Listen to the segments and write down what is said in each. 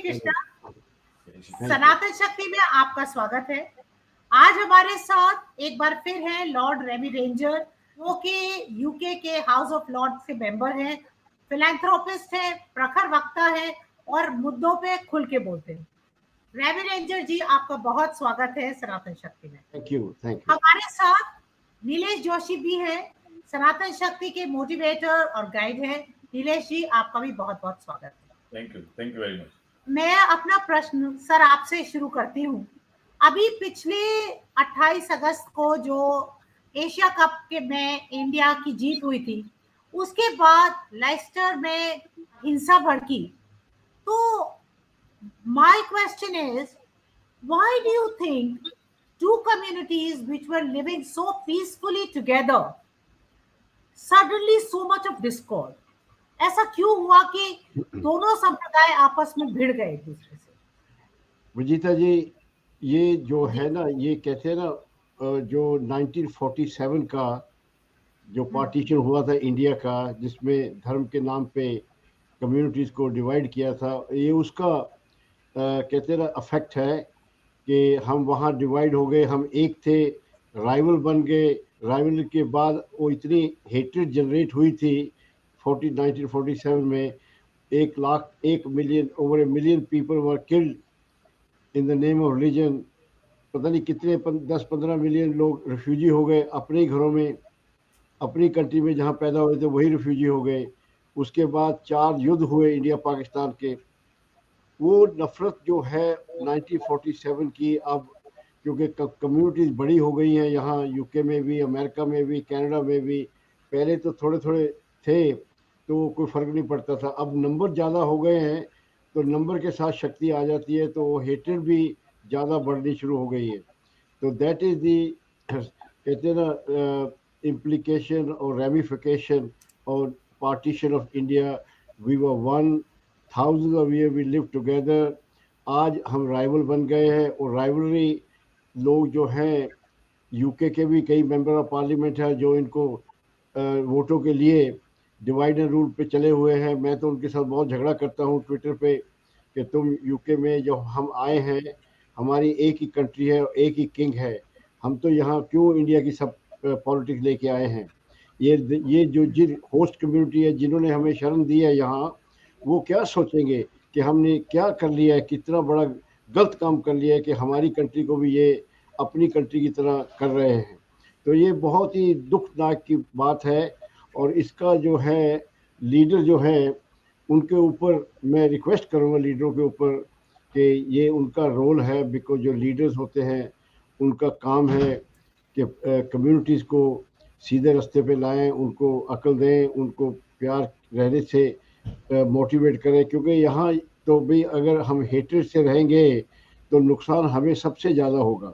कृष्णा, सनातन शक्ति में आपका स्वागत है। आज हमारे साथ एक बार फिर है लॉर्ड रेमी रेंजर, जो कि यूके के हाउस ऑफ लॉर्ड्स के मेंबर हैं, फिलैंथ्रोपिस्ट हैं, प्रखर वक्ता है और मुद्दों पे खुल के बोलते हैं। रेमी रेंजर जी, आपका बहुत स्वागत है सनातन शक्ति में। Thank you. हमारे साथ नीलेश जोशी भी हैं, सनातन शक्ति के मोटिवेटर और गाइड हैं। नीलेश जी, आपका भी बहुत बहुत स्वागत है। Thank you very much. मैं अपना प्रश्न सर आपसे शुरू करती हूँ। अभी पिछले 28 अगस्त को जो एशिया कप के में इंडिया की जीत हुई थी, उसके बाद लेस्टर में हिंसा भड़की। तो my question is, why do you think two communities which were living so peacefully together suddenly so much of discord? ऐसा क्यों हुआ कि दोनों संप्रदाय आपस में भिड़ गए एक दूसरे से? विजिता जी, ये जो है ना, ये कहते हैं ना, जो 1947 का जो पार्टीशन हुआ था इंडिया का, जिसमें धर्म के नाम पे कम्युनिटीज को डिवाइड किया था, ये उसका कहते हैं ना अफेक्ट है कि हम वहाँ डिवाइड हो गए, हम एक थे, राइवल बन गए। राइवल के बाद वो इतनी हेट्रेड जनरेट हुई थी 1947 में, 1 million, over 1 million people were killed in the name of religion. पता नहीं कितने 10-15 मिलियन लोग रिफ्यूजी हो गए अपने घरों में, अपनी कंट्री में जहाँ पैदा हुए थे वही रिफ्यूजी हो गए। उसके बाद 4 युद्ध हुए इंडिया पाकिस्तान के। वो नफरत जो है 1947 की, अब क्योंकि कम्युनिटीज़ बड़ी हो गई हैं यहाँ यूके में भी, अमेरिका में भी, कनाडा में भी। पहले तो थोड़े थोड़े थे तो कोई फ़र्क नहीं पड़ता था, अब नंबर ज़्यादा हो गए हैं तो नंबर के साथ शक्ति आ जाती है, तो हेट्रेड भी ज़्यादा बढ़नी शुरू हो गई है। तो दैट इज़ दी, कहते हैं ना, इम्प्लीकेशन और रेमिफिकेशन और partition of India. We were one, thousands of years we live together। आज हम राइवल बन गए हैं, और राइवलरी लोग जो हैं, यूके के भी कई मेंबर ऑफ पार्लियामेंट हैं जो इनको वोटों के लिए डिवाइड एंड रूल पे चले हुए हैं। मैं तो उनके साथ बहुत झगड़ा करता हूँ ट्विटर पे कि तुम यूके में जो हम आए हैं, हमारी एक ही कंट्री है और एक ही किंग है, हम तो यहाँ क्यों इंडिया की सब पॉलिटिक्स लेके आए हैं। ये जो जिन होस्ट कम्युनिटी है जिन्होंने हमें शरण दी है यहाँ, वो क्या सोचेंगे कि हमने क्या कर लिया है, कितना बड़ा गलत काम कर लिया है कि हमारी कंट्री को भी ये अपनी कंट्री की तरह कर रहे हैं। तो ये बहुत ही दुखदायक की बात है, और इसका जो है लीडर जो है उनके ऊपर मैं रिक्वेस्ट करूँगा, लीडरों के ऊपर, कि ये उनका रोल है, बिकॉज जो लीडर्स होते हैं उनका काम है कि कम्युनिटीज़ को सीधे रास्ते पे लाएं, उनको अक्ल दें, उनको प्यार रहने से मोटिवेट करें। क्योंकि यहाँ तो भी अगर हम हेट्रेड से रहेंगे तो नुकसान हमें सबसे ज़्यादा होगा।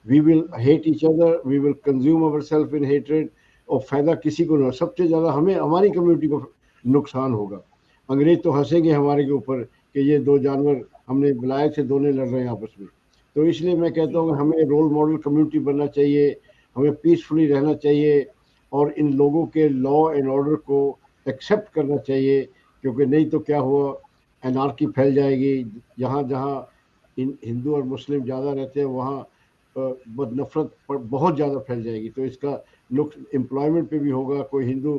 We will hate each other, we will consume our self in hatred, और फ़ायदा किसी को नहीं, सबसे ज़्यादा हमें, हमारी कम्युनिटी को नुकसान होगा। अंग्रेज़ तो हंसेंगे हमारे के ऊपर कि ये दो जानवर हमने बुलाए थे, दोनों लड़ रहे हैं आपस में। तो इसलिए मैं कहता हूँ हमें रोल मॉडल कम्युनिटी बनना चाहिए, हमें पीसफुली रहना चाहिए, और इन लोगों के लॉ एंड ऑर्डर को एक्सेप्ट करना चाहिए। क्योंकि नहीं तो क्या हुआ, एनार्की फैल जाएगी। जहाँ जहाँ हिंदू और मुस्लिम ज़्यादा रहते हैं वहाँ नफरत बहुत ज़्यादा फैल जाएगी। तो इसका नुक्स एम्प्लॉयमेंट पे भी होगा। कोई हिंदू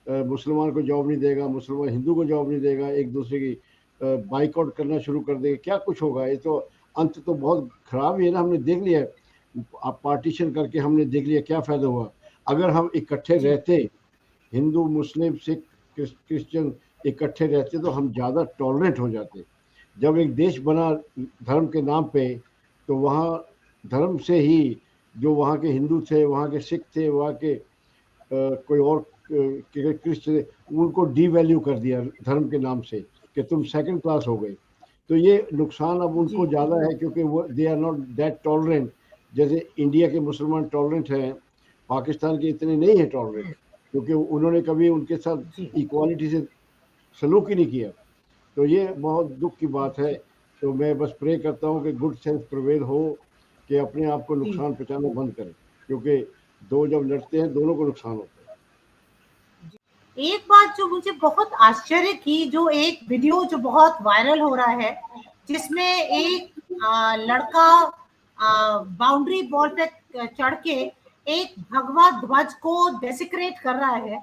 मुसलमान को जॉब नहीं देगा, मुसलमान हिंदू को जॉब नहीं देगा, एक दूसरे की बाइकआउट करना शुरू कर देगा, क्या कुछ होगा। ये तो अंत तो बहुत खराब ही है ना। हमने देख लिया, आप पार्टीशन करके हमने देख लिया क्या फ़ायदा हुआ। अगर हम इकट्ठे रहते, हिंदू मुस्लिम सिख क्रिश्चियन इकट्ठे रहते, तो हम ज़्यादा टॉलरेंट हो जाते। जब एक देश बना धर्म के नाम पे, तो वहाँ धर्म से ही जो वहाँ के हिंदू थे, वहाँ के सिख थे, वहाँ के कोई और क्रिश्चियन, उनको डीवैल्यू कर दिया धर्म के नाम से कि तुम सेकंड क्लास हो गए। तो ये नुकसान अब उनको ज़्यादा है, क्योंकि वो they are not that tolerant. जैसे इंडिया के मुसलमान टॉलरेंट हैं, पाकिस्तान के इतने नहीं है टॉलरेंट, क्योंकि उन्होंने कभी उनके साथ इक्वालिटी से सलूक ही नहीं किया। तो ये बहुत दुख की बात है। तो मैं बस प्रे करता हूँ कि गुड सेंस प्रिवेल हो, कि अपने आप को नुकसान पहुँचाना बंद करें, क्योंकि दो जब लड़ते हैं दोनों को नुकसान होता है। एक बात जो मुझे बहुत आश्चर्य की, जो एक वीडियो जो बहुत वायरल हो रहा है, जिसमें एक लड़का बाउंड्री वॉल पे चढ़ के एक भगवा ध्वज को डेसिक्रेट कर रहा है,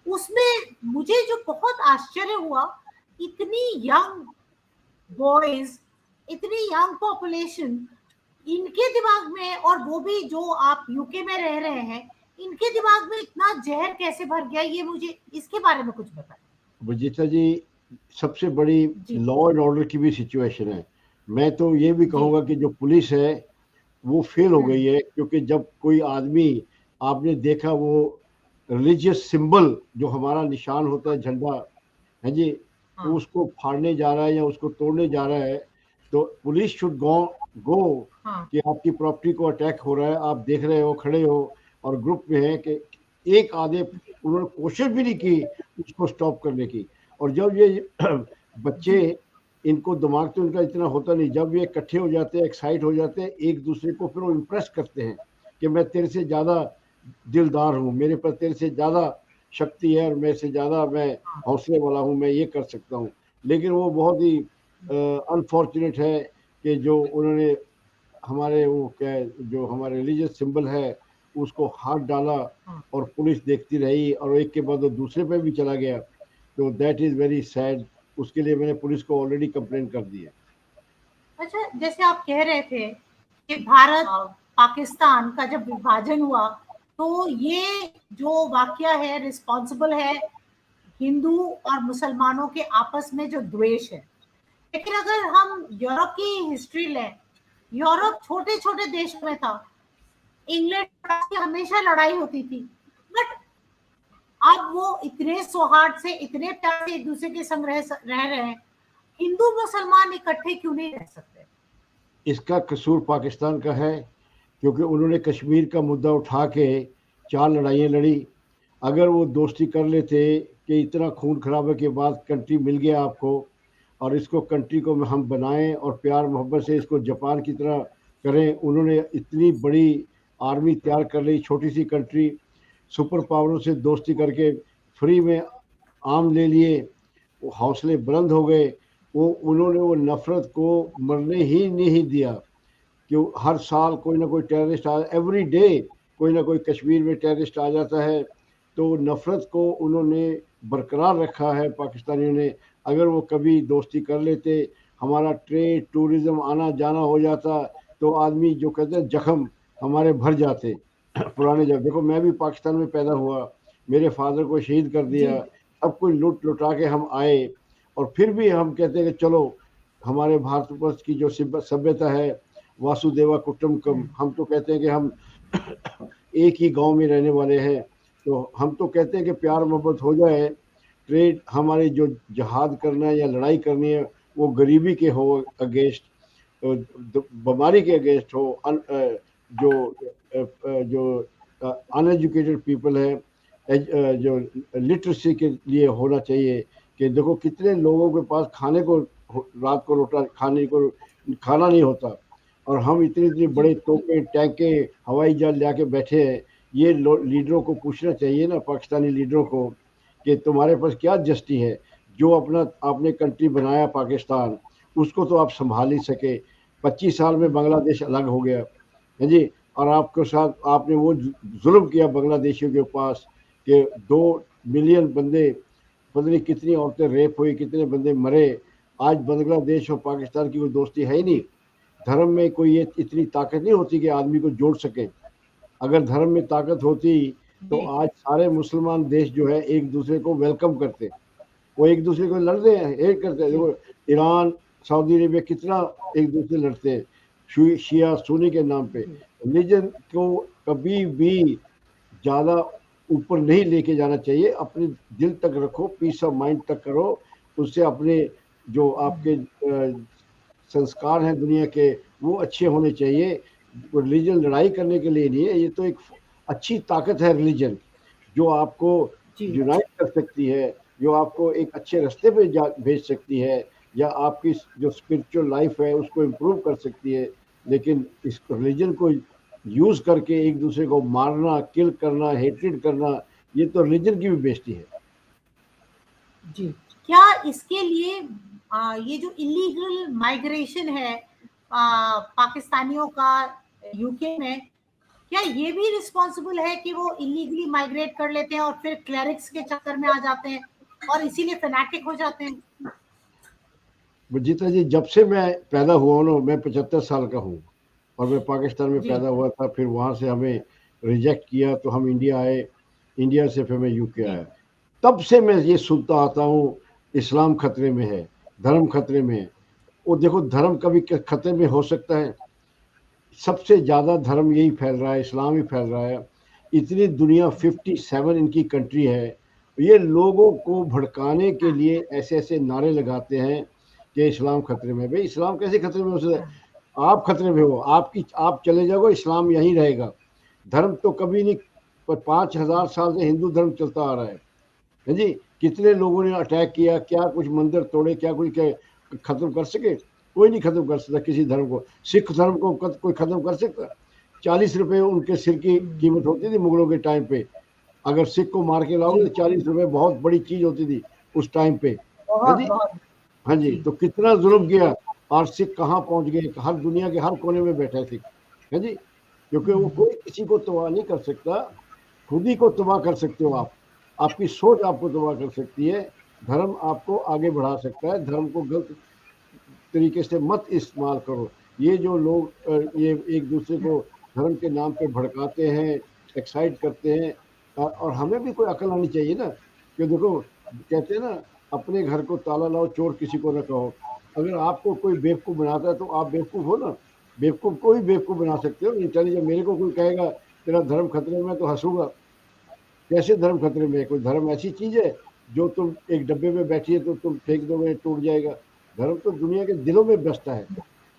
उसमें मुझे जो बहुत आश्चर्य हुआ, इतनी यंग बॉयज, इतनी यंग पॉपुलेशन, इनके दिमाग में, और वो भी जो आप यूके में रह रहे हैं, इनके दिमाग में इतना जहर कैसे भर गया, ये मुझे इसके बारे में कुछ बताएं। विजेता जी, सबसे बड़ी लॉ एंड ऑर्डर की भी सिचुएशन है। मैं तो ये भी कहूँगा कि जो पुलिस है वो फेल हो गई है, क्योंकि जब कोई आदमी, आपने देखा वो रिलीजियस सिंबल जो हमारा निशान होता है, झंडा है जी, तो उसको फाड़ने जा रहा है या उसको तोड़ने जा रहा है, तो पुलिस शुड गो कि आपकी प्रॉपर्टी को अटैक हो रहा है, आप देख रहे हो, खड़े हो और ग्रुप में है, कि एक आधे उन्होंने कोशिश भी नहीं की उसको स्टॉप करने की। और जब ये बच्चे, इनको दिमाग तो इनका इतना होता नहीं, जब ये इकट्ठे हो जाते हैं, एक्साइट हो जाते हैं, एक दूसरे को फिर वो इम्प्रेस करते हैं कि मैं तेरे से ज़्यादा दिलदार हूँ, मेरे पर तेरे से ज़्यादा शक्ति है और मेरे से ज़्यादा मैं हौसले वाला हूँ, मैं ये कर सकता हूँ। लेकिन वो बहुत ही अनफॉर्चुनेट है कि जो उन्होंने हमारे वो क्या है, जो हमारे रिलीजियस सिंबल है उसको हाथ डाला और पुलिस देखती रही और एक के बाद वो दूसरे पे भी चला गया। तो दैट इज़ वेरी सैड। उसके लिए मैंने पुलिस को ऑलरेडी कंप्लेन कर दी है। अच्छा, जैसे आप कह रहे थे कि भारत पाकिस्तान का जब विभाजन हुआ, तो ये जो वाकया है रिस्पॉन्सिबल है हिंदू और मुसलमानों के आपस में जो द्वेष है। लेकिन अगर हम यूरोप की हिस्ट्री लें, यूरोप छोटे छोटे देशों में था, इंग्लैंड की हमेशा लड़ाई होती थी, बट अब वो इतने सौहार्द से, इतने प्यार से एक दूसरे के संग रह रहे हैं। हिंदू मुसलमान इकट्ठे क्यों नहीं रह सकते? इसका कसूर पाकिस्तान का है, क्योंकि उन्होंने कश्मीर का मुद्दा उठा के 4 लड़ाइयाँ लड़ी। अगर वो दोस्ती कर लेते कि इतना खून खराबे के बाद कंट्री मिल गया आपको और इसको कंट्री को हम बनाएं और प्यार मोहब्बत से इसको जापान की तरह करें। उन्होंने इतनी बड़ी आर्मी तैयार कर ली, छोटी सी कंट्री, सुपर पावरों से दोस्ती करके फ्री में आम ले लिए, वो हौसले बुलंद हो गए। वो उन्होंने वो नफ़रत को मरने ही नहीं दिया कि हर साल कोई ना कोई टेररिस्ट एवरी डे कोई ना कोई कश्मीर में टेररिस्ट आ जाता है। तो नफ़रत को उन्होंने बरकरार रखा है पाकिस्तानियों ने। अगर वो कभी दोस्ती कर लेते, हमारा ट्रेड टूरिज़्म आना जाना हो जाता, तो आदमी जो कहते हैं जख्म हमारे भर जाते पुराने। जब देखो, मैं भी पाकिस्तान में पैदा हुआ, मेरे फादर को शहीद कर दिया, सब कुछ लुट लुटा के हम आए, और फिर भी हम कहते हैं कि चलो हमारे भारतवर्ष की जो सभ्यता है, वासुदेवा कुटुंबकम, हम तो कहते हैं कि हम एक ही गांव में रहने वाले हैं। तो हम तो कहते हैं कि प्यार मोहब्बत हो जाए, ट्रेड हमारे जो जहाद करना है या लड़ाई करनी है वो गरीबी के हो अगेंस्ट, बीमारी के अगेंस्ट हो, जो अनएजुकेटेड पीपल है जो लिटरेसी के लिए होना चाहिए। कि देखो कितने लोगों के पास खाने को, रात को रोटा खाना नहीं होता, और हम इतनी इतनी बड़े तोपे टैंके हवाई जहाज ला के बैठे हैं। ये लीडरों को पूछना चाहिए ना, पाकिस्तानी लीडरों को, कि तुम्हारे पास क्या जस्टी है। जो अपना आपने कंट्री बनाया पाकिस्तान, उसको तो आप संभाल ही सके। 25 साल में बांग्लादेश अलग हो गया है जी, और आपके साथ आपने वो जुल्म किया बांग्लादेशियों के पास कि 2 मिलियन बंदे, पता नहीं कितनी औरतें रेप हुई, कितने बंदे मरे। आज बांग्लादेश और पाकिस्तान की कोई दोस्ती है ही नहीं। धर्म में कोई ये इतनी ताकत नहीं होती कि आदमी को जोड़ सके। अगर धर्म में ताकत होती तो आज सारे मुसलमान देश जो है एक दूसरे को वेलकम करते, वो एक दूसरे को लड़ते हैं, एक करते हैं। देखो ईरान, सऊदी अरेबिया कितना एक दूसरे लड़ते हैं शिया सुन्नी के नाम पे। रिलीजन को कभी भी ज़्यादा ऊपर नहीं लेके जाना चाहिए, अपने दिल तक रखो, पीस ऑफ माइंड तक करो। उससे अपने जो आपके संस्कार हैं दुनिया के, वो अच्छे होने चाहिए। रिलीजन लड़ाई करने के लिए नहीं है, ये तो एक अच्छी ताकत है रिलीजन, जो आपको यूनाइट कर सकती है, जो आपको एक अच्छे रास्ते पे भेज सकती है, या आपकी जो स्पिरिचुअल लाइफ है उसको इम्प्रूव कर सकती है। लेकिन इस रिलीजन को यूज़ करके एक दूसरे को मारना, किल करना, हेट्रेड करना, ये तो रिलीजन की भी बेइज्जती है। जी, क्या इसके लिए ये जो इलीगल माइग्रेशन है पाकिस्तानियों का यूके में, क्या ये भी रिस्पॉन्सिबल है कि वो इलीगली माइग्रेट कर लेते हैं और फिर क्लरिक्स के चक्कर में आ जाते हैं और इसीलिए फैनाटिक हो जाते हैं? जीता जी, जब से मैं पैदा हुआ हूँ ना, मैं 75 साल का हूँ और मैं पाकिस्तान में जी, पैदा हुआ था। फिर वहाँ से हमें रिजेक्ट किया तो हम इंडिया आए, इंडिया से फिर मैं यूके जी, आया। तब से मैं ये सुनता आता हूँ, इस्लाम खतरे में है, धर्म खतरे में है। वो देखो, धर्म कभी खतरे में हो सकता है? सबसे ज़्यादा धर्म यही फैल रहा है, इस्लाम ही फैल रहा है। इतनी दुनिया, 57 इनकी कंट्री है। ये लोगों को भड़काने के हाँ, लिए ऐसे ऐसे नारे लगाते हैं कि इस्लाम खतरे में है। भाई, इस्लाम कैसे खतरे में हो सकता है? हाँ, आप खतरे में हो, आप चले जाओगे, इस्लाम यहीं रहेगा। धर्म तो कभी नहीं, पर 5,000 साल से हिंदू धर्म चलता आ रहा है जी। कितने लोगों ने अटैक किया, क्या कुछ मंदिर तोड़े, क्या कुछ खत्म कर सके? कोई नहीं खत्म कर सकता किसी धर्म को। सिख धर्म को कोई खत्म कर सकता? 40 रुपए उनके सिर की कीमत होती थी मुगलों के टाइम पे। अगर सिख को मार के लाओगे जी, तो 40 रुपए बहुत बड़ी चीज होती थी उस टाइम पे, है बहुत जी। बहुत हाँ जी, जी, तो कितना जुल्म जी, किया। और सिख कहाँ पहुंच गए? हर दुनिया के हर कोने में बैठे सिख, है जी। क्योंकि वो कोई किसी को तबाह नहीं कर सकता, खुद ही को तबाह कर सकते हो आप। आपकी सोच आपको तबाह कर सकती है। धर्म आपको आगे बढ़ा सकता है। धर्म को गलत तरीके से मत इस्तेमाल करो। ये जो लोग ये एक दूसरे को धर्म के नाम पे भड़काते हैं, एक्साइट करते हैं, और हमें भी कोई अकल आनी चाहिए ना। कि देखो, कहते हैं ना, अपने घर को ताला लाओ, चोर किसी को न कहो। अगर आपको कोई बेवकूफ़ बनाता है तो आप बेवकूफ़ हो ना। बेवकूफ़ को ही बेवकूफ़ बना सकते हो। इंटेलिजेंट, मेरे को कोई कहेगा तेरा धर्म खतरे में है, तो हंसूंगा। कैसे धर्म खतरे में है? कोई धर्म ऐसी चीज है जो तुम एक डब्बे में बैठी है तो तुम फेंक दोगे टूट जाएगा? धर्म तो दुनिया के दिलों में बसता है,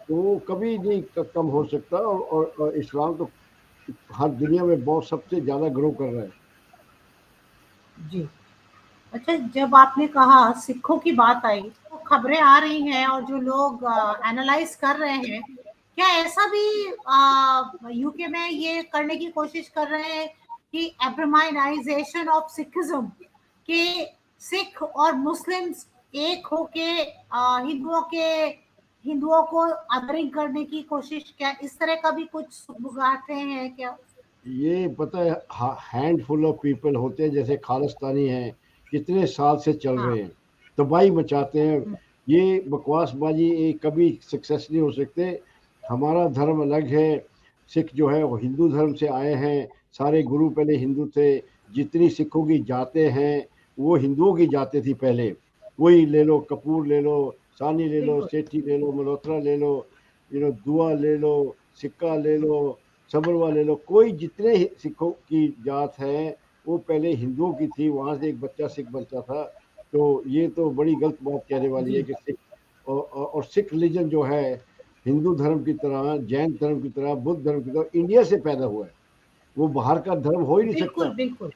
तो वो कभी नहीं कम हो सकता। और इस्लाम तो हर दुनिया में बहुत सबसे ज्यादा ग्रो कर रहा है। जी। अच्छा, जब आपने कहा सिखों की बात आई, तो खबरें आ रही हैं और जो लोग एनालाइज कर रहे हैं, क्या ऐसा भी यूके में ये करने की कोशिश कर रहे हैं कि एब्रामाइनाइजेशन ऑफ सिखिज्म, कि सिख और मुस्लिम्स एक होके हिंदुओं को अदरिंग करने की कोशिश, क्या इस तरह का भी कुछ बुगाते हैं क्या? ये पता है, हैंडफुल ऑफ पीपल होते हैं, जैसे खालिस्तानी हैं, कितने साल से चल हाँ, रहे हैं, तबाही मचाते हैं। हम्म, ये बकवासबाजी, ये कभी सक्सेस नहीं हो सकते। हमारा धर्म अलग है। सिख जो है वो हिंदू धर्म से आए हैं। सारे गुरु पहले हिंदू थे। जितनी सिखों की जातें हैं, वो हिंदुओं की जातें थी पहले। वही ले लो, कपूर ले लो, सानी ले लो, बिल्कुल, सेठी ले लो, मल्होत्रा ले लो, दुआ ले लो, सिक्का ले लो, सबरवा ले लो। कोई जितने सिखों की जात है, वो पहले हिंदुओं की थी। वहां से एक बच्चा सिख बनता था। तो ये तो बड़ी गलत बात कहने वाली है जी, कि सिख और सिख रिलीजन जो है, हिंदू धर्म की तरह, जैन धर्म की तरह, बुद्ध धर्म की तरह इंडिया से पैदा हुआ है। वो बाहर का धर्म हो ही नहीं बिल्कुल, सकता। बिल्कुल,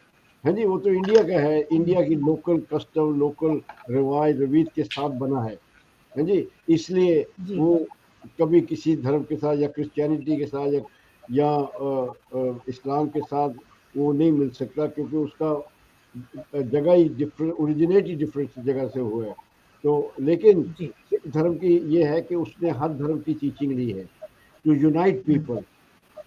है जी, वो तो इंडिया का है। इंडिया की लोकल कस्टम, लोकल रिवाज रवीज के साथ बना है जी। इसलिए जी, वो कभी किसी धर्म के साथ या क्रिश्चियनिटी के साथ या इस्लाम के साथ वो नहीं मिल सकता, क्योंकि उसका जगह ही डिफरेंट, ओरिजिनेट ही डिफरेंट जगह से हुआ है। तो लेकिन जी, सिख धर्म की ये है कि उसने हर धर्म की टीचिंग ली है टू यूनाइट पीपल।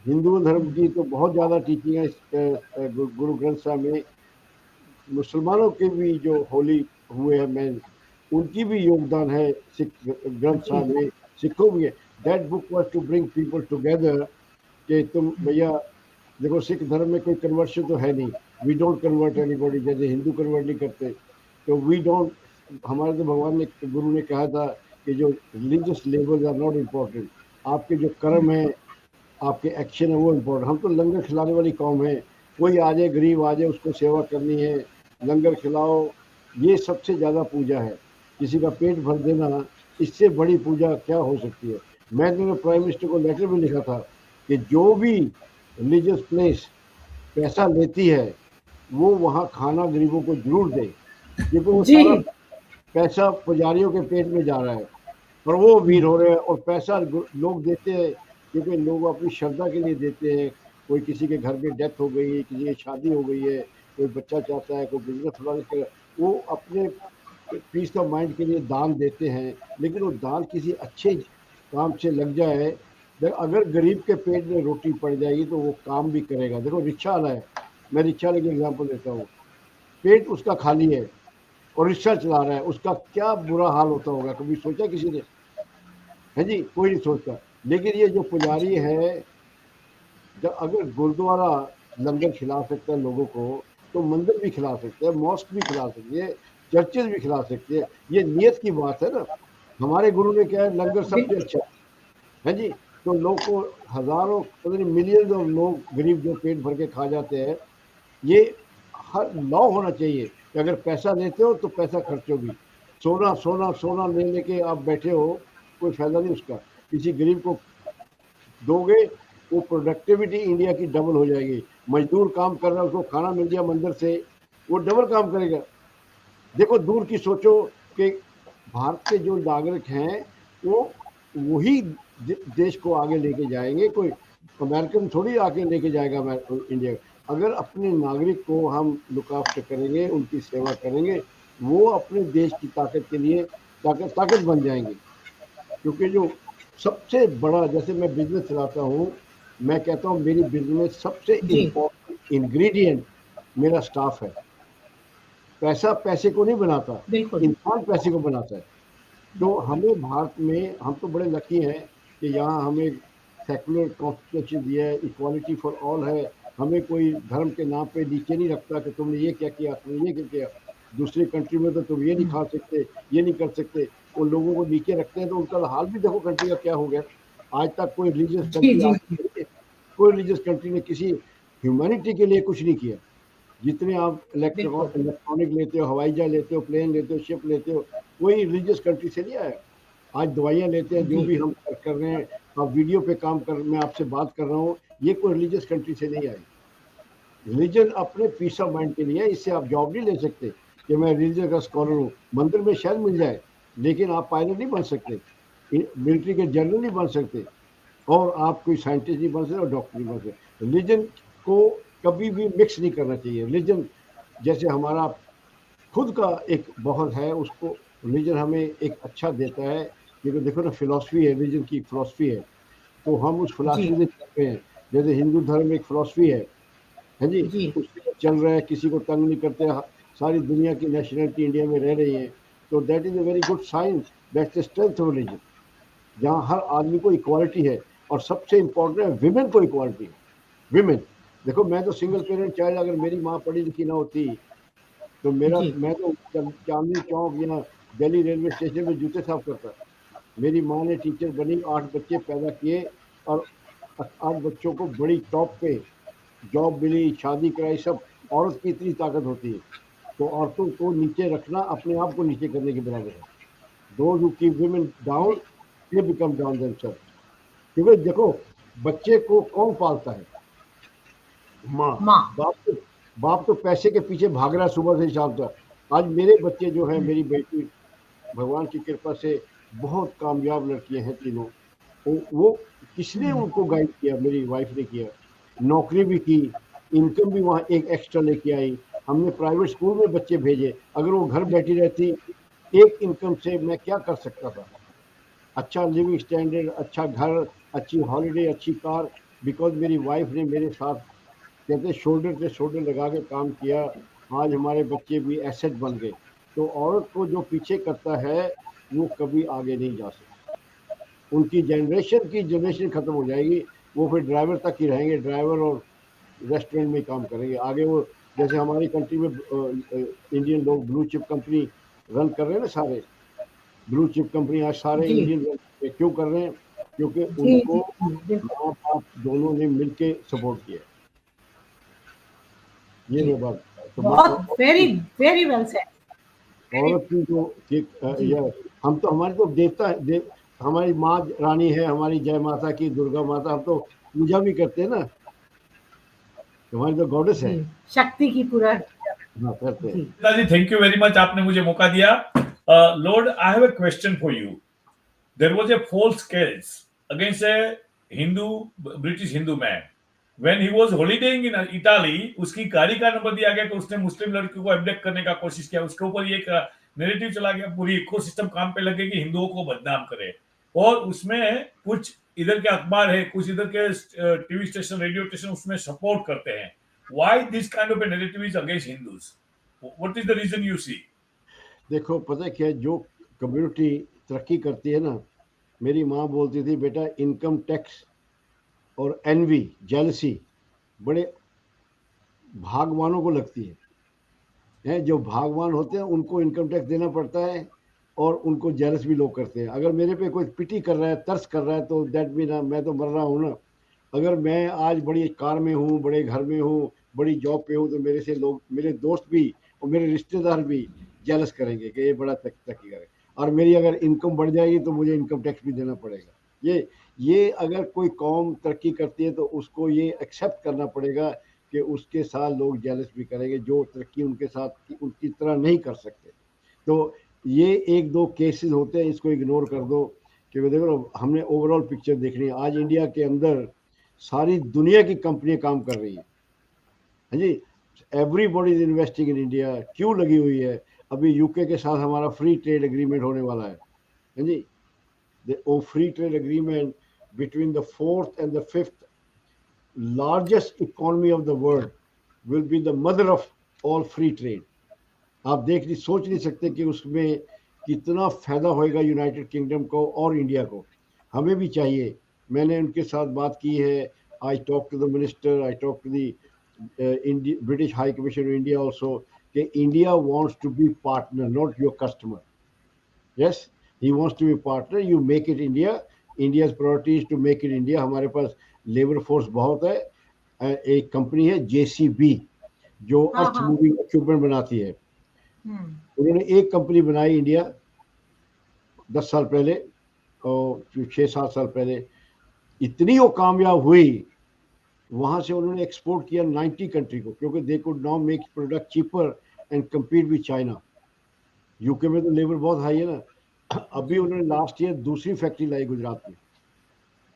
हिंदू धर्म की तो बहुत ज़्यादा टीचिंग है गुरु ग्रंथ साहब में। मुसलमानों के भी जो होली हुए हैं मैन, उनकी भी योगदान है सिख ग्रंथ जी, साहब में। सिखों भी है। That book was to bring people together, कि तुम भैया देखो, सिख धर्म में कोई कन्वर्शन तो है नहीं। वी डोंट कन्वर्ट एनीबॉडी, जैसे हिंदू कन्वर्ट नहीं करते। तो वी डोंट, हमारे तो भगवान ने, गुरु ने कहा था कि जो religious labels are not important. आपके जो कर्म है, आपके एक्शन है, वो इम्पोर्टेंट। हम तो लंगर खिलाने वाली कौम है। कोई आ जाए, गरीब आ जाए, उसको सेवा करनी है, लंगर खिलाओ। ये सबसे ज़्यादा पूजा है। किसी का पेट भर देना, इससे बड़ी पूजा क्या हो सकती है? मैंने तो प्राइम मिनिस्टर को लेटर में लिखा था कि जो भी रिलीजियस प्लेस पैसा लेती है, वो वहाँ खाना गरीबों को जरूर दे, क्योंकि वो जी, सारा पैसा पुजारियों के पेट में जा रहा है। और वो वीर हो रहे हैं। और पैसा लोग देते हैं क्योंकि लोग अपनी श्रद्धा के लिए देते हैं। कोई किसी के घर में डेथ हो गई है, किसी की शादी हो गई है, कोई बच्चा चाहता है, कोई बिजनेस फुलाने के, वो अपने पीस ऑफ माइंड के लिए दान देते हैं, लेकिन वो दान किसी अच्छे काम से लग जाए। अगर गरीब के पेट में रोटी पड़ जाएगी तो वो काम भी करेगा। देखो रिक्शा वाला है, मैं रिक्शा वाले की एग्जाम्पल देता हूँ, पेट उसका खाली है और रिक्शा चला रहा है, उसका क्या बुरा हाल होता होगा, कभी सोचा किसी ने? है जी, कोई नहीं सोचता। लेकिन ये जो पुजारी है, जब अगर गुरुद्वारा लंगर खिला सकता है लोगों को, तो मंदिर भी खिला सकते हैं, मॉस्क भी खिला सकते हैं, चर्चेज भी खिला सकते हैं। ये नियत की बात है ना। हमारे गुरु ने क्या है, लंगर सबसे अच्छा है जी। तो लोग को हजारों मिलियन ऑफ लोग गरीब जो पेट भर के खा जाते हैं, ये हर लॉ होना चाहिए कि अगर पैसा लेते हो तो पैसा खर्चो भी। सोना सोना सोना ले लेके आप बैठे हो, कोई फायदा नहीं उसका। किसी गरीब को दोगे, वो प्रोडक्टिविटी इंडिया की डबल हो जाएगी। मजदूर काम कर रहा है, उसको खाना मिल गया मंदिर से, वो डबल काम करेगा। देखो दूर की सोचो कि भारत के जो नागरिक हैं वो वही देश को आगे लेके जाएंगे। कोई अमेरिकन थोड़ी आके लेके जाएगा इंडिया। अगर अपने नागरिक को हम लुक आफ्टर करेंगे, उनकी सेवा करेंगे, वो अपने देश की ताकत के लिए ताकत बन जाएंगे। क्योंकि जो सबसे बड़ा, जैसे मैं बिजनेस चलाता हूँ, मैं कहता हूँ मेरी बिजनेस में सबसे इम्पोर्टेंट इंग्रेडिएंट मेरा स्टाफ है। पैसा पैसे को नहीं बनाता, इंसान पैसे को बनाता है। तो हमें भारत में, हम तो बड़े लकी हैं कि यहाँ हमें सेकुलर कॉन्स्टिट्यूशन दिया है, इक्वालिटी फॉर ऑल है। हमें कोई धर्म के नाम पे नीचे नहीं रखता कि तुमने ये क्या किया, तुमने ये क्या किया। दूसरी कंट्री में तो तुम ये नहीं खा सकते, ये नहीं कर सकते, उन लोगों को नीचे रखते हैं। तो उनका हाल भी देखो कंट्री का क्या हो गया। आज तक कोई रिलीजियस कंट्री ने किसी ह्यूमैनिटी के लिए कुछ नहीं किया। जितने आप इलेक्ट्रॉनिक लेते हो, हवाई जहाज लेते हो, प्लेन लेते हो, शिप लेते हो, कोई रिलीजियस कंट्री से नहीं आया। आज दवाइयाँ लेते हैं, जो भी हम कर रहे हैं, आप वीडियो पे काम कर, मैं आपसे बात कर रहा हूँ, ये कोई रिलीजियस कंट्री से नहीं आई। रिलीजन अपने पीस ऑफ माइंड के लिए, इससे आप जॉब नहीं ले सकते कि मैं रिलीजन का स्कॉलर हूँ। मंदिर में शायद मिल जाए, लेकिन आप पायलट नहीं बन सकते, मिलिट्री के जनरल नहीं बन सकते, और आप कोई साइंटिस्ट नहीं बन सकते और डॉक्टर नहीं बन सकते। रिलीजन को कभी भी मिक्स नहीं करना चाहिए। रिलीजन जैसे हमारा खुद का एक बहुत है, उसको रिलीजन हमें एक अच्छा देता है। क्योंकि देखो ना, फिलॉसफी है, रिलीजन की फिलॉसफी है, तो हम उस फिलॉसफी से चलते हैं। जैसे हिंदू धर्म एक फिलॉसफी है जी, उससे चल रहा है, किसी को तंग नहीं करते, सारी दुनिया की नेशनलिटी इंडिया में रह रही है। तो that is a very good sign, that's the strength of religion, जहाँ हर आदमी को इक्वालिटी है। और सबसे इम्पोर्टेंट है, विमेन को इक्वालिटी है। विमेन, देखो मैं तो सिंगल पेरेंट चाइल्ड, अगर मेरी माँ पढ़ी लिखी ना होती तो मैं तो चांदनी चौक या दिल्ली रेलवे स्टेशन में जूते साफ करता। मेरी माँ ने टीचर बनी, 8 बच्चे पैदा किए, और 8 बच्चों को बड़ी टॉप पे जॉब मिली, शादी कराई, सब। औरत की इतनी ताकत होती है। तो औरतों को नीचे रखना अपने आप को नीचे करने के बराबर है। Those who keep women down, they become down themselves. क्योंकि देखो, बच्चे को कौन पालता है? माँ। बाप तो पैसे के पीछे भाग रहा है सुबह से शाम तक। आज मेरे बच्चे जो है, मेरी बेटी भगवान की कृपा से बहुत कामयाब लड़कियां हैं तीनों। वो किसने उनको गाइड किया? मेरी वाइफ ने किया। नौकरी भी की, इनकम भी वहाँ एक एक्स्ट्रा लेके आई। हमने प्राइवेट स्कूल में बच्चे भेजे। अगर वो घर बैठी रहती, एक इनकम से मैं क्या कर सकता था? अच्छा लिविंग स्टैंडर्ड, अच्छा घर, अच्छी हॉलिडे, अच्छी कार, बिकॉज मेरी वाइफ ने मेरे साथ कहते शोल्डर पे शोल्डर लगा के काम किया। आज हमारे बच्चे भी एसेट बन गए। तो औरत को जो पीछे करता है वो कभी आगे नहीं जा सकता। उनकी जनरेशन खत्म हो जाएगी। वो फिर ड्राइवर तक ही रहेंगे, ड्राइवर और रेस्टोरेंट में काम करेंगे। आगे वो, जैसे हमारी कंट्री में इंडियन लोग ब्लू चिप कंपनी रन कर रहे हैं ना, सारे ब्लू चिप कंपनी आज सारे इंडियन क्यों कर रहे हैं? क्योंकि उनको माँ बाप दोनों ने मिलके सपोर्ट किया। ये बात बहुत वेरी वेरी वेल सेड। औरत की जो हम तो, हमारे तो देवता है, हमारी माँ रानी है, हमारी जय माता की, दुर्गा माता, हम तो पूजा भी करते हैं ना, हमारी तो गॉडेस है, शक्ति की पूरा करते हैं। पिताजी थैंक यू वेरी मच, आपने मुझे मौका दिया। Lord, I have a question for you. There was a false case against a British Hindu man when he was holidaying in Italy. उसकी गाड़ी का नंबर दिया गया कि उसने मुस्लिम लड़की को अब्डक्ट करने का कोशिश किया। उसके ऊपर एक नैरेटिव चला गया, पूरी इकोसिस्टम काम पे लगे कि हिंदुओं को बदनाम करे, और उसमें कुछ इधर के अखबार है, कुछ इधर के टीवी स्टेशन, रेडियो स्टेशन उसमें सपोर्ट करते हैं. Why this kind of a narrative is against Hindus? What is the reason you see? देखो पता है क्या, जो कम्युनिटी तरक्की करती है ना, मेरी माँ बोलती थी बेटा इनकम टैक्स और एनवी, जेलसी बड़े भागवानों को लगती है। जो भागवान होते हैं उनको इनकम टैक्स देना पड़ता है और उनको जेलस भी लोग करते हैं। अगर मेरे पे कोई पिटी कर रहा है, तरस कर रहा है, तो दैट मीन मैं तो मर रहा हूँ ना। अगर मैं आज बड़ी कार में हूँ, बड़े घर में हूँ, बड़ी जॉब पे हूँ, तो मेरे से लोग, मेरे दोस्त भी और मेरे रिश्तेदार भी जेलस करेंगे कि ये बड़ा तरक्की करे। और मेरी अगर इनकम बढ़ जाएगी तो मुझे इनकम टैक्स भी देना पड़ेगा। ये अगर कोई कौम तरक्की करती है तो उसको ये एक्सेप्ट करना पड़ेगा कि उसके साथ लोग जेलस भी करेंगे, जो तरक्की उनके साथ उनकी तरह नहीं कर सकते। तो ये एक दो केसेस होते हैं, इसको इग्नोर कर दो कि देखो हमने ओवरऑल पिक्चर देखनी है। आज इंडिया के अंदर सारी दुनिया की कंपनियां काम कर रही हैं, हाँ जी, everybody is investing in India. क्यों लगी हुई है? अभी यूके के साथ हमारा फ्री ट्रेड एग्रीमेंट होने वाला है, हाँ जी। वो free trade agreement between the 4th and the 5th largest economy of the world will be the mother of all free trade. आप सोच नहीं सकते कि उसमें कितना फायदा होएगा यूनाइटेड किंगडम को और इंडिया को। हमें भी चाहिए। मैंने उनके साथ बात की है। I talk to the minister, I talk to the British high commissioner India also, कि India wants to be partner, not your customer. Yes, he wants to be partner. You make it India. India's priority is to make it India. हमारे पास labour force बहुत है। एक company है JCB जो earth moving equipment बनाती है। उन्होंने एक कंपनी बनाई इंडिया 10 साल पहले और 6-7 साल पहले, इतनी वो कामयाब हुई, वहां से उन्होंने एक्सपोर्ट किया 90 कंट्री को, क्योंकि they could now make product cheaper and compete with China. UK में तो लेबर बहुत हाई है ना। अभी उन्होंने लास्ट ईयर दूसरी फैक्ट्री लाई गुजरात में,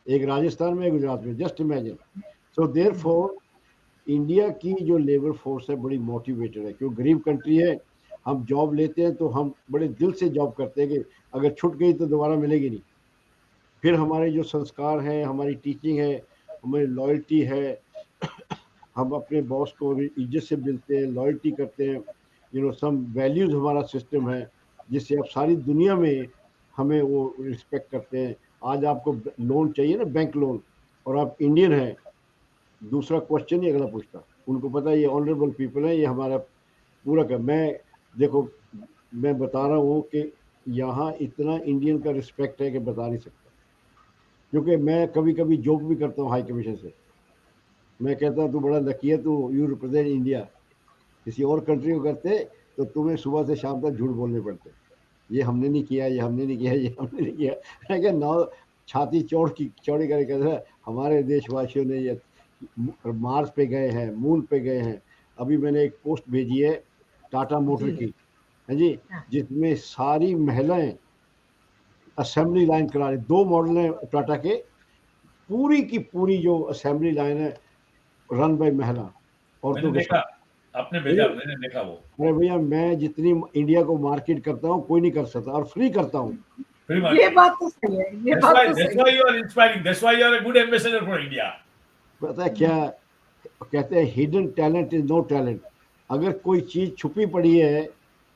एक राजस्थान में, गुजरात में। Just imagine. So therefore India की जो लेबर फोर्स है बड़ी मोटिवेटेड है, क्योंकि गरीब कंट्री है। हम जॉब लेते हैं तो हम बड़े दिल से जॉब करते हैं कि अगर छूट गई तो दोबारा मिलेगी नहीं। फिर हमारे जो संस्कार हैं, हमारी टीचिंग है, हमारी लॉयल्टी है, हम अपने बॉस को इज्जत से मिलते हैं, लॉयल्टी करते हैं, सम वैल्यूज हमारा सिस्टम है जिससे आप सारी दुनिया में हमें वो रिस्पेक्ट करते हैं। आज आपको लोन चाहिए ना, बैंक लोन, और आप इंडियन हैं, दूसरा क्वेश्चन ही अगला पूछता। उनको पता है ये ऑनरेबल पीपल है, ये हमारा पूरा कर। मैं बता रहा हूँ कि यहाँ इतना इंडियन का रिस्पेक्ट है कि बता नहीं सकता। क्योंकि मैं कभी कभी जोक भी करता हूँ हाई कमीशन से। मैं कहता हूँ तू बड़ा लकी है, तू यू रिप्रेजेंट इंडिया। किसी और कंट्री को करते तो तुम्हें सुबह से शाम तक झूठ बोलने पड़ते, ये हमने नहीं किया, ये हमने नहीं किया, ये हमने नहीं किया। मैं क्या नौ छाती चौड़ी करके कहता है हमारे देशवासियों ने ये मार्स पे गए हैं, मून पे गए हैं। अभी मैंने एक पोस्ट भेजी है टाटा मोटर की, है जी, जिसमें सारी महिलाएं असेंबली लाइन करा रही। 2 मॉडल हैं टाटा के, पूरी की पूरी जो असेंबली लाइन है रन बाय महिला औरतों के साथ। आपने भेजा, मैंने देखा वो। अरे भैया, मैं जितनी इंडिया को मार्केट करता हूँ कोई नहीं कर सकता, और फ्री करता हूँ। ये बात तो सही है, ये बात तो सही है। That's why you are inspiring. That's why you are a good ambassador for India. पता है क्या कहते हैं, hidden talent is no talent. अगर कोई चीज छुपी पड़ी है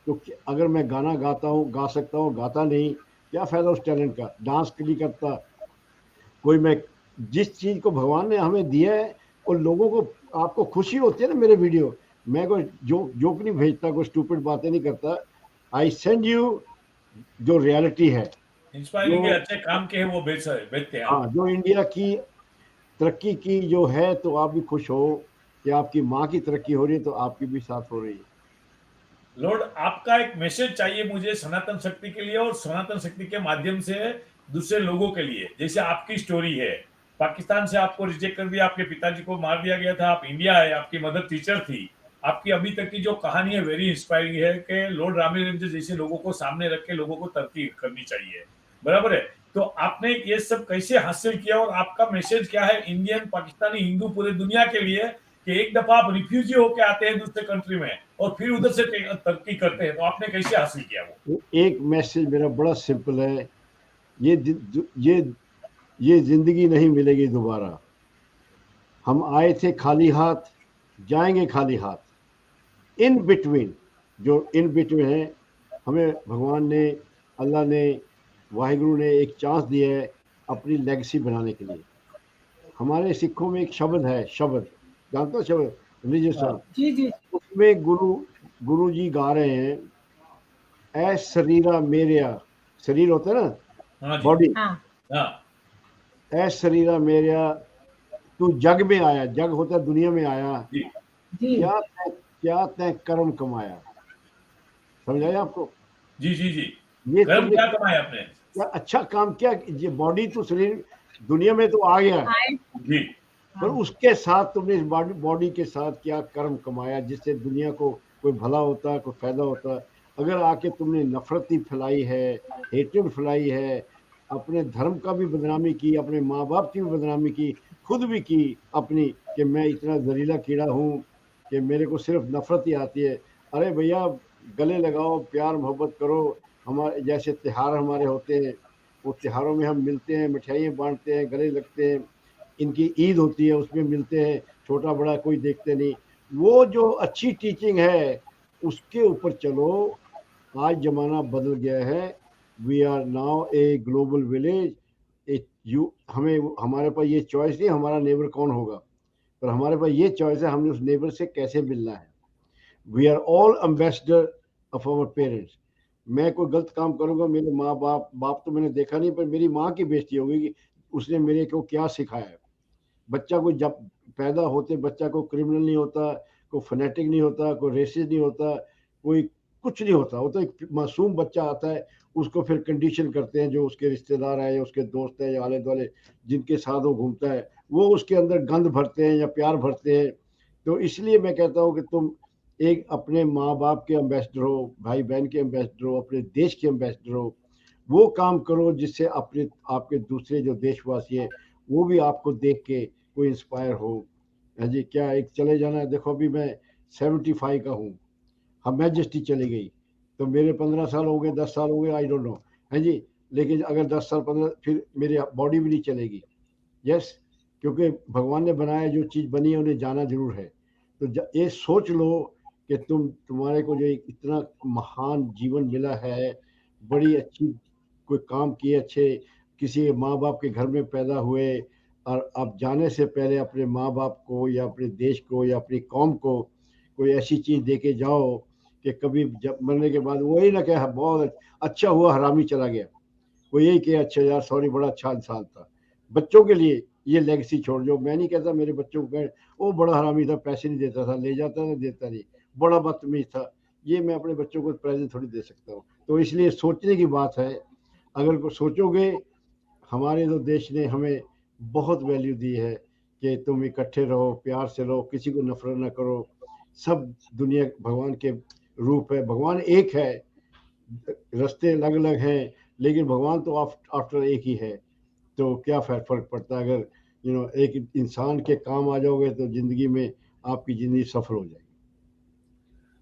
तो अगर मैं गाना गाता हूँ, गा सकता हूँ, गाता नहीं, क्या फायदा उस टैलेंट का? डांस नहीं करता कोई। मैं जिस चीज को भगवान ने हमें दिया है और लोगों को, आपको खुशी होती है ना मेरे वीडियो, मैं कोई जोक नहीं भेजता, कोई स्टूपिड बातें नहीं करता। आई सेंड यू जो रियलिटी है, इंस्पायरिंग के अच्छे काम के हैं वो भेजते हैं। हाँ, जो इंडिया की तरक्की की जो है, तो आप भी खुश हो कि आपकी माँ की तरक्की हो रही है तो आपकी भी साथ हो रही है। लॉर्ड, आपका एक मैसेज चाहिए मुझे सनातन शक्ति के लिए और सनातन शक्ति के माध्यम से दूसरे लोगों के लिए। जैसे आपकी स्टोरी है, पाकिस्तान से आपको रिजेक्ट कर दिया, आपके पिताजी को मार दिया गया था, आप इंडिया आए, आपकी मदर टीचर थी। आपकी अभी तक की जो कहानी है वेरी इंस्पायरिंग है कि लॉर्ड रामवीरेंद्र जैसे लोगों को सामने रख के लोगों को तरक्की करनी चाहिए, बराबर है। तो आपने ये सब कैसे हासिल किया और आपका मैसेज क्या है इंडियन, पाकिस्तानी, हिंदू, पूरे दुनिया के लिए कि एक दफा आप रिफ्यूजी होके आते हैं दूसरे कंट्री में और फिर उधर से तरक्की करते हैं, तो आपने कैसे हासिल किया वो? एक मैसेज मेरा बड़ा सिंपल है, ये जिंदगी नहीं मिलेगी दोबारा। हम आए थे खाली हाथ, जाएंगे खाली हाथ। इन बिटवीन, जो इन बिटवीन है, हमें भगवान ने, अल्लाह ने, वाहिगुरु ने एक चांस दिया है अपनी लेगेसी बनाने के लिए। हमारे सिखों में एक शब्द है, शब्द जानते हो, शब्द रिलीजियस सॉन्ग, जी जी उसमें गुरु जी गा रहे हैं, ऐ शरीरा मेरिया, शरीर होता है ना, हाँ जी, बॉडी, हाँ हाँ ऐ शरीरा मेरिया, तू जग में आया, जग होता है दुनिया में आया, जी जी क्या तय कर्म कमाया। समझाया आपको? जी जी जी। ये कर्म तुमने क्या कमाया आपने? क्या अच्छा काम किया, ये बॉडी तो शरीर दुनिया में तो आ गया, आए जी पर हाँ, उसके साथ तुमने इस बॉडी के साथ क्या कर्म कमाया जिससे दुनिया को कोई भला होता, कोई फायदा होता। अगर आके तुमने नफरती फैलाई है, हेट्रेड फैलाई है, अपने धर्म का भी बदनामी की, अपने माँ बाप की भी बदनामी की, खुद भी की अपनी, कि मैं इतना जहरीला कीड़ा हूँ कि मेरे को सिर्फ नफरत ही आती है। अरे भैया, गले लगाओ, प्यार मोहब्बत करो। हमारे जैसे त्योहार हमारे होते हैं, वो त्योहारों में हम मिलते हैं, मिठाइयाँ बांटते हैं, गले लगते हैं। इनकी ईद होती है, उसमें मिलते हैं, छोटा बड़ा कोई देखते नहीं। वो जो अच्छी टीचिंग है उसके ऊपर चलो। आज जमाना बदल गया है, we are now a global village. हमें, हमारे पास ये चॉइस नहीं हमारा नेबर कौन होगा, पर हमारे पास ये चॉइस है हमें उस नेबर से कैसे मिलना है। We are all ambassador of our parents. मैं कोई गलत काम करूंगा, मेरे माँ बाप तो मैंने देखा नहीं, पर मेरी माँ की बेइज्जती होगी कि उसने मेरे को क्या सिखाया है। बच्चा कोई जब पैदा होते बच्चा कोई क्रिमिनल नहीं होता, कोई फनेटिक नहीं होता, कोई रेसिस्ट नहीं होता, कोई कुछ नहीं होता। वो तो एक मासूम बच्चा आता है, उसको फिर कंडीशन करते हैं जो उसके रिश्तेदार है या उसके दोस्त है या आले दुआले जिनके साथ वो घूमता है, वो उसके अंदर गंद भरते हैं या प्यार भरते हैं। तो इसलिए मैं कहता हूँ कि तुम एक अपने माँ बाप के एम्बेसडर हो, भाई बहन के एम्बेसडर हो, अपने देश के एम्बेसडर हो। वो काम करो जिससे अपने आपके दूसरे जो देशवासी है वो भी आपको देख के कोई इंस्पायर हो। हाँ जी, क्या एक चले जाना है। देखो अभी मैं 75 का हूँ, हम मैजेस्टी चली गई तो मेरे 15 साल हो गए, 10 साल हो गए, आई डोंट नो। हाँ जी, लेकिन अगर 10 साल 15 फिर मेरी बॉडी भी नहीं चलेगी। यस, क्योंकि भगवान ने बनाया, जो चीज़ बनी है उन्हें जाना जरूर है। तो ये सोच लो कि तुम्हारे को जो इतना महान जीवन मिला है, बड़ी अच्छी कोई काम किए अच्छे, किसी माँ बाप के घर में पैदा हुए, और आप जाने से पहले अपने माँ बाप को या अपने देश को या अपनी कौम को कोई ऐसी चीज़ दे के जाओ कि कभी जब मरने के बाद वही ना कहे बहुत अच्छा हुआ हरामी चला गया, वो यही कहे अच्छा यार सॉरी बड़ा अच्छा इंसान था। बच्चों के लिए ये लेगेसी छोड़ दो। मैं नहीं कहता मेरे बच्चों को कहें वो बड़ा हरामी था, पैसे नहीं देता था, ले जाता था देता नहीं, बड़ा बदतमीज था। ये मैं अपने बच्चों को प्रेजेंट थोड़ी दे सकता हूँ। तो इसलिए सोचने की बात है। अगर को सोचोगे, हमारे तो देश ने हमें बहुत वैल्यू दी है कि तुम इकट्ठे रहो, प्यार से रहो, किसी को नफरत ना करो। सब दुनिया भगवान के रूप है, भगवान एक है, रास्ते अलग अलग हैं, लेकिन भगवान तो आफ्टर एक ही है। तो क्या फर्क पड़ता है अगर एक इंसान के काम आ जाओगे तो जिंदगी में आपकी जिंदगी सफल हो जाएगी।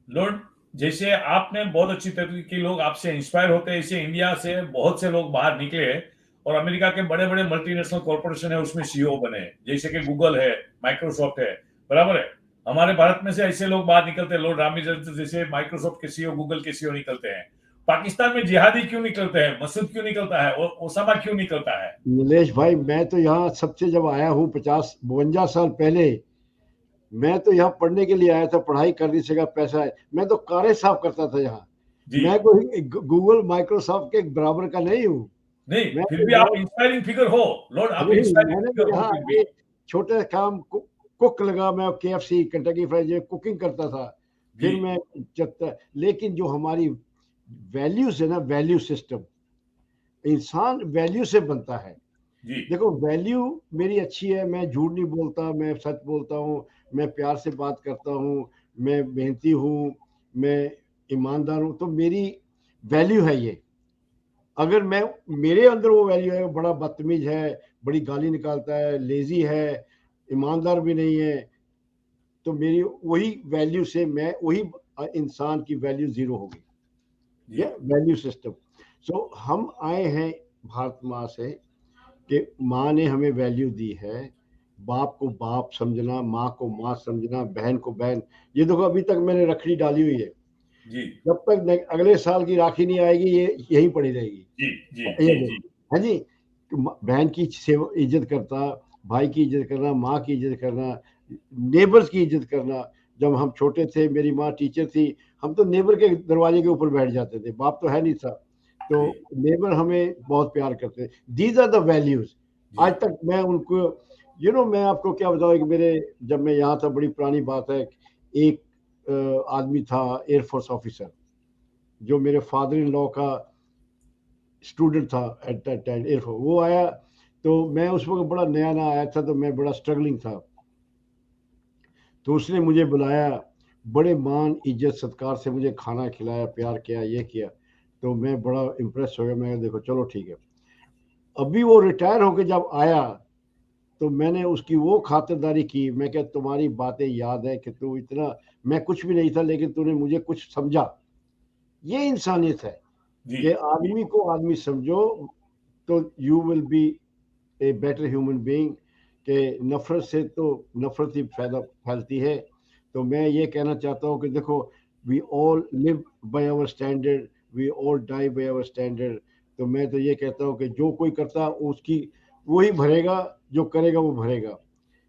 लॉर्ड, जैसे आपने बहुत अच्छी तरीके के लोग आपसे इंस्पायर होते हैं, इसे इंडिया से बहुत से लोग बाहर निकले और अमेरिका के बड़े बड़े मल्टीनेशनल कॉर्पोरेशन है उसमें सीईओ बने, जैसे कि गूगल है, माइक्रोसॉफ्ट है, बराबर है। हमारे भारत में से ऐसे लोग बाहर निकलते हैं, लॉर्ड रामचंद्र जैसे माइक्रोसॉफ्ट के सीईओ, गूगल के सीईओ निकलते हैं। पाकिस्तान में जिहादी क्यों निकलते हैं, मसूद क्यों निकलता है, और ओसामा क्यों निकलता है? नीलेश भाई, मैं तो यहाँ सबसे जब आया हूँ 50-52 साल पहले, मैं तो यहाँ पढ़ने के लिए आया था, पढ़ाई करने से का पैसा है, मैं तो कारें साफ करता था यहाँ। जी मैं कोई गूगल माइक्रोसॉफ्ट के बराबर का नहीं हूँ। नहीं, मैं फिर तो भी आप इंस्पायरिंग फिगर हो लॉर्ड, आप नहीं, इंस्पायरिंग मैंने फिगर तो हो यहाँ फिर भी। ये छोटे काम कुक लगा, मैं KFC कंटकी फ्राइज में कुकिंग करता था। फिर जी मैं लेकिन जो हमारी वैल्यूज है ना, वैल्यू सिस्टम, इंसान वैल्यू से बनता है। जी देखो वैल्यू मेरी अच्छी है, मैं झूठ नहीं बोलता, मैं सच बोलता हूँ, मैं प्यार से बात करता हूँ, मैं मेहनती हूँ, मैं ईमानदार हूँ, तो मेरी वैल्यू है ये। अगर मैं, मेरे अंदर वो वैल्यू है, बड़ा बदतमीज है, बड़ी गाली निकालता है, लेजी है, ईमानदार भी नहीं है, तो मेरी वही वैल्यू से मैं वही इंसान की वैल्यू जीरो होगी। ये वैल्यू सिस्टम। सो हम आए हैं भारत माँ से कि माँ ने हमें वैल्यू दी है, बाप को बाप समझना, माँ को माँ समझना, बहन को बहन। ये देखो अभी तक मैंने रखड़ी डाली हुई है जी जब तक अगले साल की राखी नहीं आएगी ये यहीं पड़ी रहेगी। जी जी ये जी देखो है जी, बहन की सेवा इज्जत करता, भाई की इज्जत करना, माँ की इज्जत करना, नेबर्स की इज्जत करना। जब हम छोटे थे मेरी माँ टीचर थी, हम तो नेबर के दरवाजे के ऊपर बैठ जाते थे, बाप तो है नहीं था, तो नेबर हमें बहुत प्यार करते। These are the values. आज तक मैं उनको मैं आपको क्या बताऊँ कि मेरे जब मैं यहाँ था, बड़ी पुरानी बात है, एक आदमी था एयरफोर्स ऑफिसर जो मेरे फादर इन लॉ का स्टूडेंट था एट दैट टाइम एयरफोर्स। वो आया तो मैं उस वक्त बड़ा नया नया आया था, तो मैं बड़ा स्ट्रगलिंग था, तो उसने मुझे बुलाया, बड़े मान इज्जत सत्कार से मुझे खाना खिलाया, प्यार किया, ये किया, तो मैं बड़ा इम्प्रेस हो गया। मैं देखो चलो ठीक है। अभी वो रिटायर होकर जब आया तो मैंने उसकी वो खातिरदारी की, मैं क्या तुम्हारी बातें याद है कि तू इतना, मैं कुछ भी नहीं था लेकिन तूने मुझे कुछ समझा। ये इंसानियत है कि आदमी को आदमी समझो तो you will be a better human being. के नफरत से तो नफरत ही फैलती है। तो मैं ये कहना चाहता हूँ कि देखो, we all live by our standard, we all die by our standard. तो मैं तो ये कहता हूँ कि जो कोई करता उसकी वही भरेगा, जो करेगा वो भरेगा।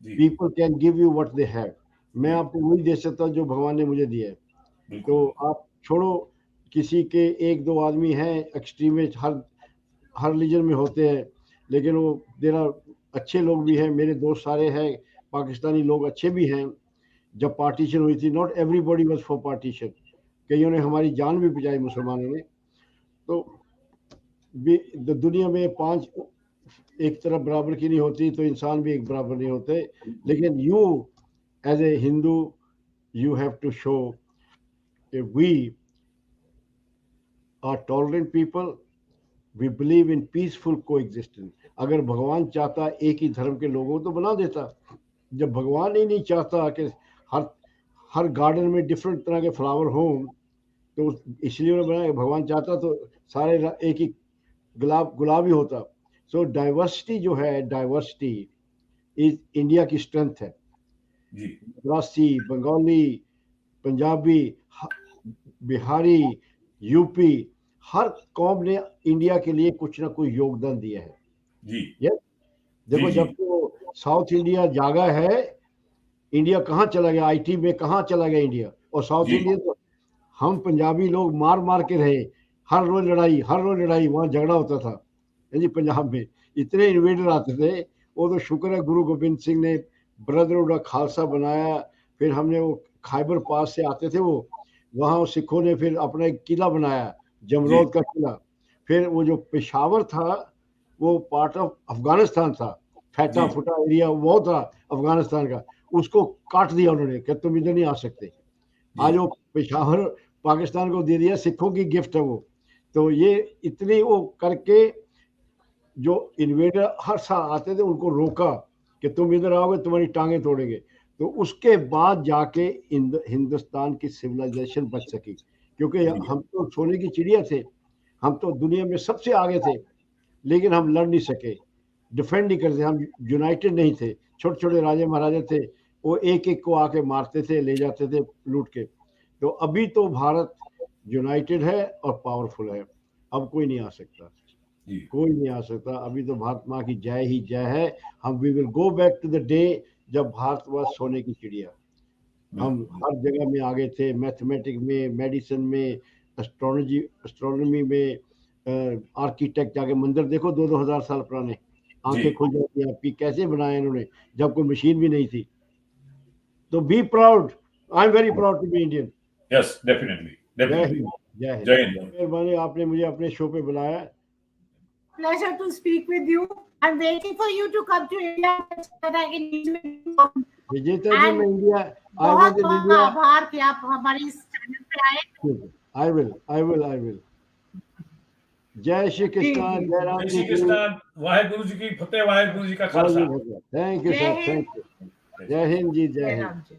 People can give you what they have. मैं आपको वही दे सकता हूँ जो भगवान ने मुझे दिया है। तो आप छोड़ो, किसी के एक दो आदमी हैं एक्सट्रीमिस्ट, हर रिलीजन में होते हैं, लेकिन वो देना अच्छे लोग भी हैं, मेरे दोस्त सारे हैं पाकिस्तानी लोग अच्छे भी हैं। जब पार्टीशन हुई थी, not everybody was for partition, कईयों ने हमारी जान भी बचाई मुसलमानों ने। तो दुनिया में पांच एक तरफ बराबर की नहीं होती, तो इंसान भी एक बराबर नहीं होते। लेकिन you as a Hindu you have to show we are tolerant people, we believe in peaceful coexistence. अगर भगवान चाहता एक ही धर्म के लोगों को तो बना देता। जब भगवान ही नहीं चाहता कि हर गार्डन में डिफरेंट तरह के फ्लावर हों, तो इसलिए उन्होंने बनाया। भगवान चाहता तो सारे एक ही गुलाब ही होता। सो डाइवर्सिटी जो है, डाइवर्सिटी इज इंडिया की स्ट्रेंथ है। मद्रासी, बंगाली, पंजाबी, बिहारी, यूपी, हर कौम ने इंडिया के लिए कुछ ना कुछ योगदान दिया है जी। देखो जब तो साउथ इंडिया जागा है, इंडिया कहाँ चला गया, आईटी में कहाँ चला गया इंडिया। और साउथ इंडिया तो हम पंजाबी लोग मार मार के रहे, हर रोज लड़ाई वहाँ झगड़ा होता था जी। पंजाब में इतने इन्वेडर आते थे। वो तो शुक्र है गुरु गोबिंद सिंह ने ब्रदरहुड खालसा बनाया। फिर हमने वो खैबर पास से आते थे, वो वहाँ सिखों ने फिर अपना एक किला बनाया, जमरोद का किला। फिर वो जो पेशावर था वो पार्ट ऑफ अफगानिस्तान था, फैटा फुटा एरिया वो था अफगानिस्तान का, उसको काट दिया उन्होंने कि तुम इधर नहीं आ सकते। आज वो पेशावर पाकिस्तान को दे दिया, सिखों की गिफ्ट है वो। तो ये इतनी वो करके जो इन्वेडर हर साल आते थे उनको रोका कि तुम इधर आओगे तुम्हारी टांगे तोड़ेंगे। तो उसके बाद जाके हिंदुस्तान की सिविलाइजेशन बच सकी, क्योंकि हम तो सोने की चिड़िया थे, हम तो दुनिया में सबसे आगे थे, लेकिन हम लड़ नहीं सके, डिफेंड नहीं करते, हम यूनाइटेड नहीं थे। छोटे छोटे राजे महाराजे थे, वो एक एक को आके मारते थे, ले जाते थे लूट के। तो अभी तो भारत यूनाइटेड है और पावरफुल है, अब कोई नहीं आ सकता, कोई नहीं आ सकता। अभी तो भारत माँ की जय ही जय है। हम we will go back to the day जब भारत was सोने की चिड़िया। हम हर जगह में आगे थे, मैथमेटिक्स में, मेडिसिन में, एस्ट्रोनॉमी में, आर्किटेक्ट जाके मंदिर देखो 2-2 हजार साल पुराने, आंखें खुल जाती हैं आपकी, कैसे बनाए इन्होंने जब कोई मशीन भी नहीं थी। तो be proud, I am very proud to be Indian. Yes definitely. जय हिंद, जय हिंद। मेहरबानी, आपने मुझे अपने शो पे बुलाया। Pleasure to speak with you. I'm waiting for you to come to India so that I can meet you. विजेता जी, मैं इंडिया बहुत बहुत आभार कि आप हमारे इस चैनल पे आए। I will. जय श्री कृष्ण, जय राम जी की, वाहेगुरु जी की फतेह, वाहेगुरु जी का Khalsa. Thank you sir, thank you. जय हिंद जी, जय हिंद।